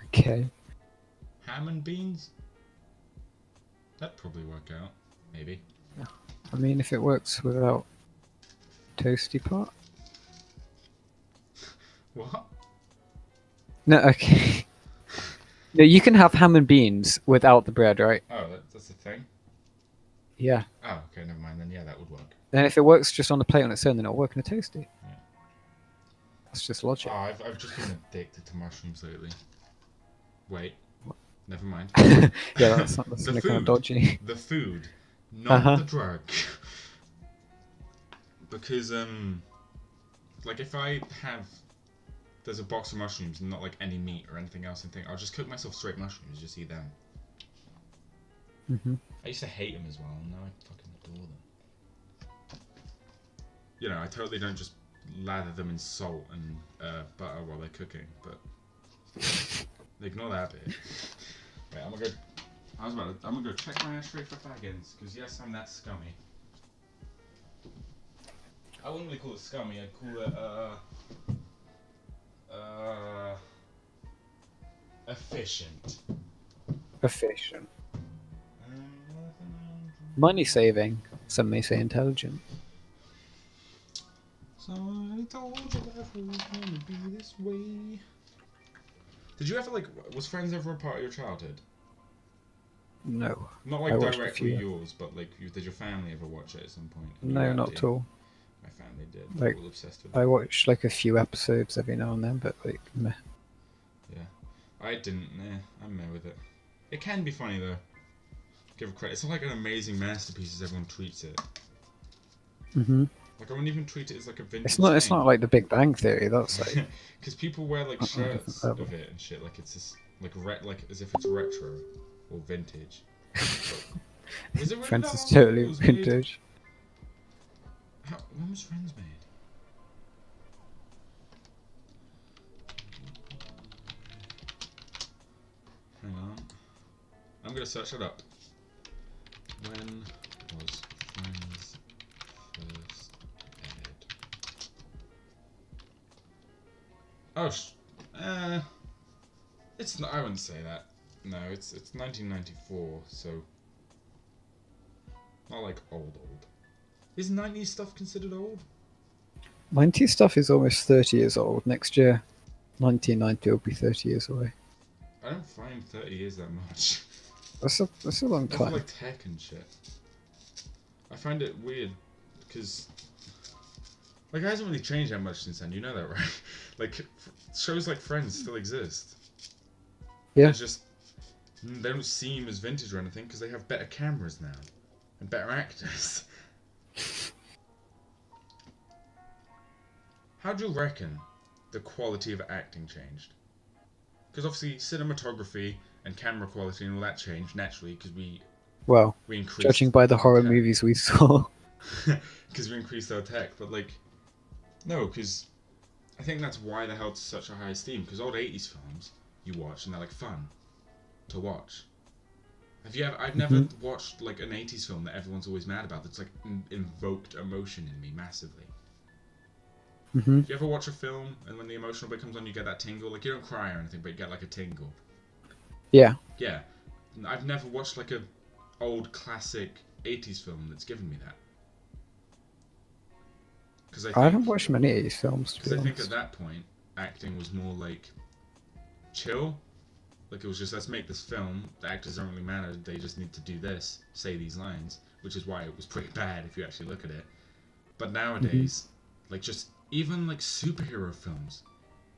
Okay. Ham and beans? That'd probably work out. Maybe. I mean, if it works without toasty part. What? No, okay. No, you can have ham and beans without the bread, right? Oh, that's the thing? Yeah. Oh, okay, never mind then. Yeah, that would work. Then if it works just on the plate on its own, then it'll work in a toasty. Yeah. That's just Oh, logic. I've just been addicted to mushrooms lately. Wait. Never mind. Yeah, that's The kind of food. dodgy. The food. Not the Uh-huh. drug. Because, like if I have... There's a box of mushrooms and not like any meat or anything else and think, I'll just cook myself straight mushrooms, just eat them. Hmm. I used to hate them as well, and now I fucking adore them. You know, I totally don't just lather them in salt and butter while they're cooking, but ignore that bit. Wait, I'm gonna go check my ashtray for baggins, because yes, I'm that scummy. I wouldn't really call it scummy, I'd call it efficient. Efficient. Money saving. Some may say intelligent. So I told you life was gonna be this way. Did you ever was Friends ever a part of your childhood? No. Not I like watched a directly few. yours, but like did your family ever watch it at some point? No, not at all. My family did. Like, They were all obsessed with it. I watched like a few episodes every now and then, but like, meh. Yeah. I didn't, I'm meh with it. It can be funny though. Give it credit. It's not like an amazing masterpiece as everyone treats it. Hmm. Like I wouldn't even treat it as like a vintage It's not. thing. It's not like the Big Bang Theory. That's like. Because people wear like shirts of it and shit, like it's just like as if it's retro or vintage. But, was it really Friends that is long ago totally it was made? vintage. When was Friends made? Hang on. I'm gonna search it up. When was Friends first aired? Oh, it's not. I wouldn't say that. No, it's 1994, so not like old. Is 90s stuff considered old? 90s stuff is almost 30 years old. Next year, 1990 will be 30 years away. I don't find 30 years that much. That's a long That's for time. like tech and shit. I find it weird because like it hasn't really changed that much since then. You know that, right? Like shows like Friends still exist. Yeah. It's just they don't seem as vintage or anything because they have better cameras now and better actors. How do you reckon the quality of acting changed? Because obviously cinematography and camera quality and all that changed naturally because we increased. Judging by the horror movies we saw. Because we increased our tech, but like, no, because I think that's why they're held to such a high esteem. Because old 80s films you watch and they're like fun to watch. I've never watched like an 80s film that everyone's always mad about that's like invoked emotion in me massively. Mm-hmm. Do you ever watch a film and when the emotional bit comes on you get that tingle? Like you don't cry or anything, but you get like a tingle. Yeah. Yeah. I've never watched like a old classic 80s film that's given me that. Because I haven't watched many 80s films. Because I think at that point, acting was more like chill. Like it was just let's make this film. The actors don't really matter. They just need to do this, say these lines, which is why it was pretty bad if you actually look at it. But nowadays, like just even like superhero films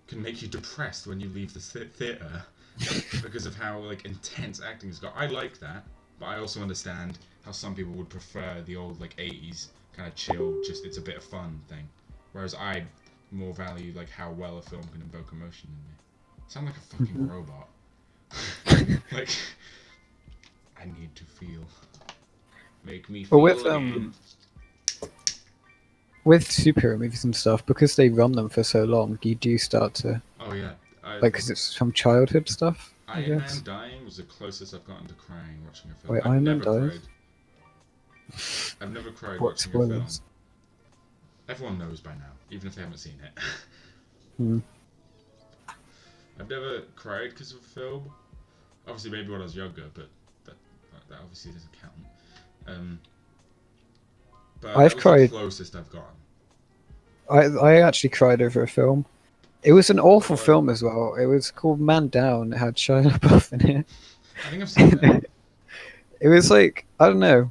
can make you depressed when you leave the theater because of how like intense acting has got. I like that, but I also understand how some people would prefer the old like 80s kind of chill, just it's a bit of fun thing. Whereas I more value like how well a film can invoke emotion in me. I sound like a fucking robot. Like I need to feel. Make me feel. Well, with superhero movies and stuff, because they run them for so long, you do start to. Oh yeah. Like, because it's from childhood stuff. Iron Man dying was the closest I've gotten to crying watching a film. Wait, Iron Man dies? I've never cried What watching a film. spoilers? Everyone knows by now, even if they haven't seen it. Hmm. I've never cried because of a film. Obviously, maybe when I was younger, but that obviously doesn't count. But I've that was cried. the closest I've gotten. I actually cried over a film. It was an awful What? film as well. It was called Man Down. It had Shia LaBeouf in it. I think I've seen that. It was like, I don't know.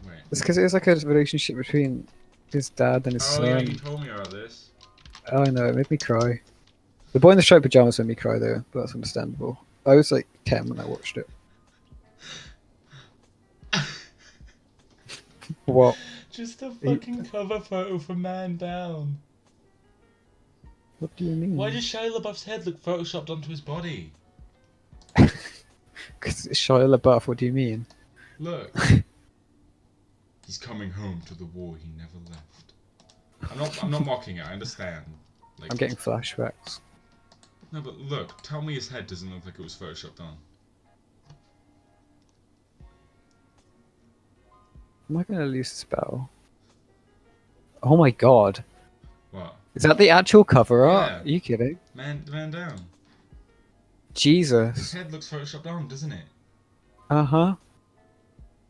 Wait. It's because it was like a relationship between his dad and his Oh son. yeah, you told me about this. Oh, I know, it made me cry. The boy in the striped pajamas made me cry though, but that's understandable. I was like 10 when I watched it. What? Just a fucking cover photo for Man Down. What do you mean? Why does Shia LaBeouf's head look photoshopped onto his body? Because it's Shia LaBeouf, what do you mean? Look. He's coming home to the war he never left. I'm not mocking it, I understand. Like, I'm getting flashbacks. No, but look, tell me his head doesn't look like it was photoshopped on. Am I going to lose this battle? Oh my god. What? Is that the actual cover art? Yeah. Are you kidding? Man Down. His Jesus. head looks photoshopped on, doesn't it? Uh-huh.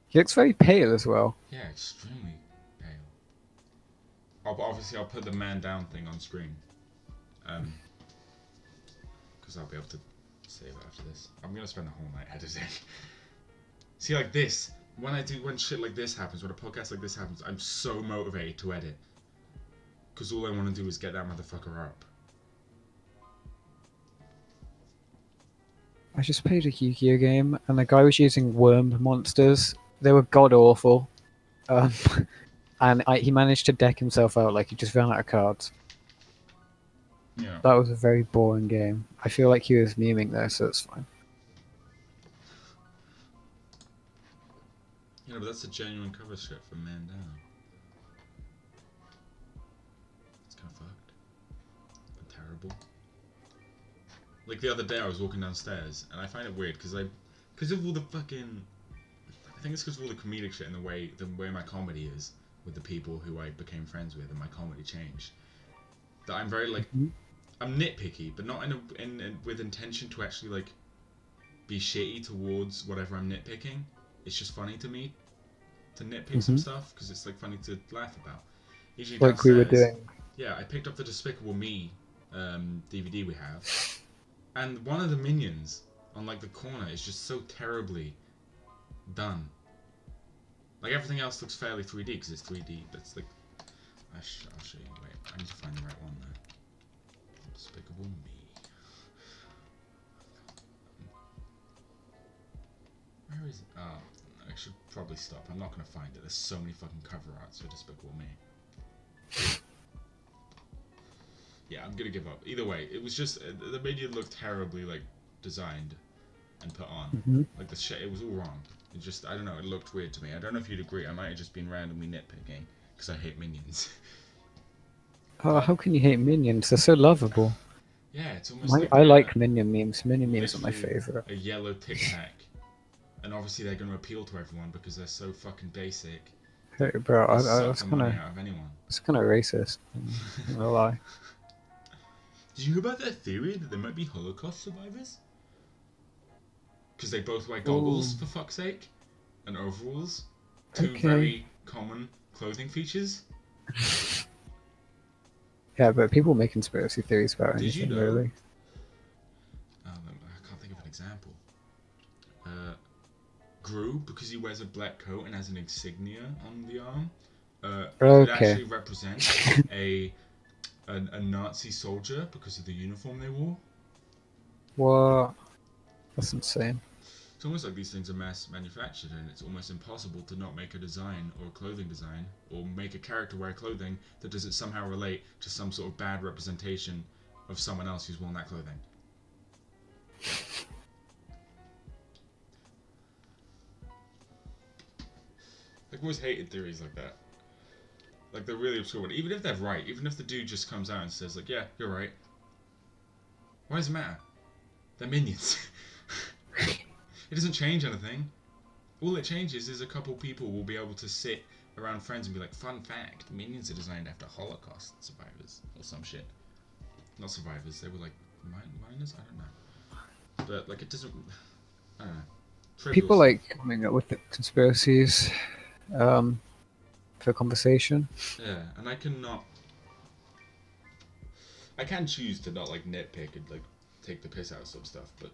He looks very pale as well. Yeah, extremely pale. Obviously, I'll put the Man Down thing on screen. Because I'll be able to save it after this. I'm going to spend the whole night editing. See, like this. When shit like this happens, when a podcast like this happens, I'm so motivated to edit. Because all I want to do is get that motherfucker up. I just played a Yu-Gi-Oh game, and the guy was using worm monsters. They were god-awful. And he managed to deck himself out like he just ran out of cards. Yeah. That was a very boring game. I feel like he was memeing there, so it's fine. Yeah, but that's a genuine cover script for Man Down. It's kind of fucked. But terrible. Like the other day I was walking downstairs, and I find it weird, because of all the fucking... I think it's because of all the comedic shit and the way my comedy is with the people who I became friends with, and my comedy changed. That I'm very, like... I'm nitpicky, but not with intention to actually, like, be shitty towards whatever I'm nitpicking. It's just funny to me to nitpick some stuff, because it's, like, funny to laugh about. Usually Like we were downstairs, doing. yeah, I picked up the Despicable Me DVD we have, and one of the minions on, like, the corner is just so terribly done. Like, everything else looks fairly 3D, because it's 3D, but it's, like... I'll show you. Wait, I need to find the right one, though. Despicable Me. Where is it? Oh, I should probably stop. I'm not going to find it. There's so many fucking cover arts for Despicable Me. Yeah, I'm going to give up. Either way, it was just... The minion looked terribly, like, designed and put on. Like, the shit, it was all wrong. It just, I don't know, it looked weird to me. I don't know if you'd agree. I might have just been randomly nitpicking, because I hate minions. Oh, how can you hate minions? They're so lovable. Yeah, it's almost I like minion memes. Minion memes are my favorite. A yellow Tic Tac. And obviously they're going to appeal to everyone because they're so fucking basic. Hey, bro, They suck that's the kind of money out of anyone. it's kind of racist. I'm not gonna lie. Did you hear about that theory that they might be Holocaust survivors? Because they both wear goggles, for fuck's sake, and overalls. Two very common clothing features. Yeah, but people make conspiracy theories about Did anything, you know? really. I can't think of an example. Gru, because he wears a black coat and has an insignia on the arm, could actually represent a Nazi soldier because of the uniform they wore. What? That's insane. It's almost like these things are mass manufactured, and it's almost impossible to not make a design or a clothing design or make a character wear clothing that doesn't somehow relate to some sort of bad representation of someone else who's worn that clothing. I've always hated theories like that. Like, they're really obscure, but even if they're right, even if the dude just comes out and says, like, yeah, you're right, why does it matter? They're minions. It doesn't change anything. All it changes is a couple people will be able to sit around friends and be like, fun fact, minions are designed after Holocaust survivors, or some shit. Not survivors, they were like, miners? I don't know. But, like, it doesn't... I don't know. people stuff. like coming up with the conspiracies for conversation. Yeah, and I can choose to not like nitpick and like take the piss out of some stuff, but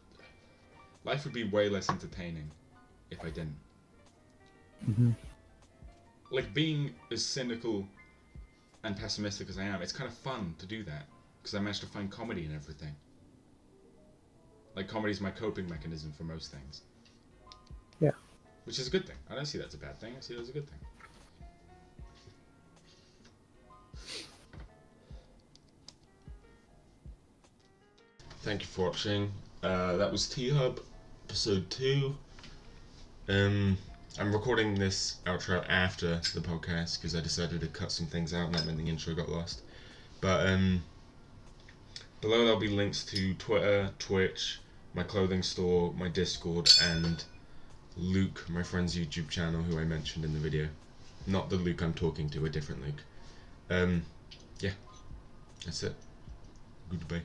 life would be way less entertaining if I didn't. Mm-hmm. Like being as cynical and pessimistic as I am, it's kind of fun to do that because I managed to find comedy in everything. Like comedy's my coping mechanism for most things. Yeah. Which is a good thing. I don't see that as a bad thing. I see that as a good thing. Thank you for watching. That was T-Hub, episode 2. I'm recording this outro after the podcast because I decided to cut some things out and that meant the intro got lost. But below there'll be links to Twitter, Twitch, my clothing store, my Discord, and Luke, my friend's YouTube channel, who I mentioned in the video. Not the Luke I'm talking to, a different Luke. Yeah, that's it. Goodbye.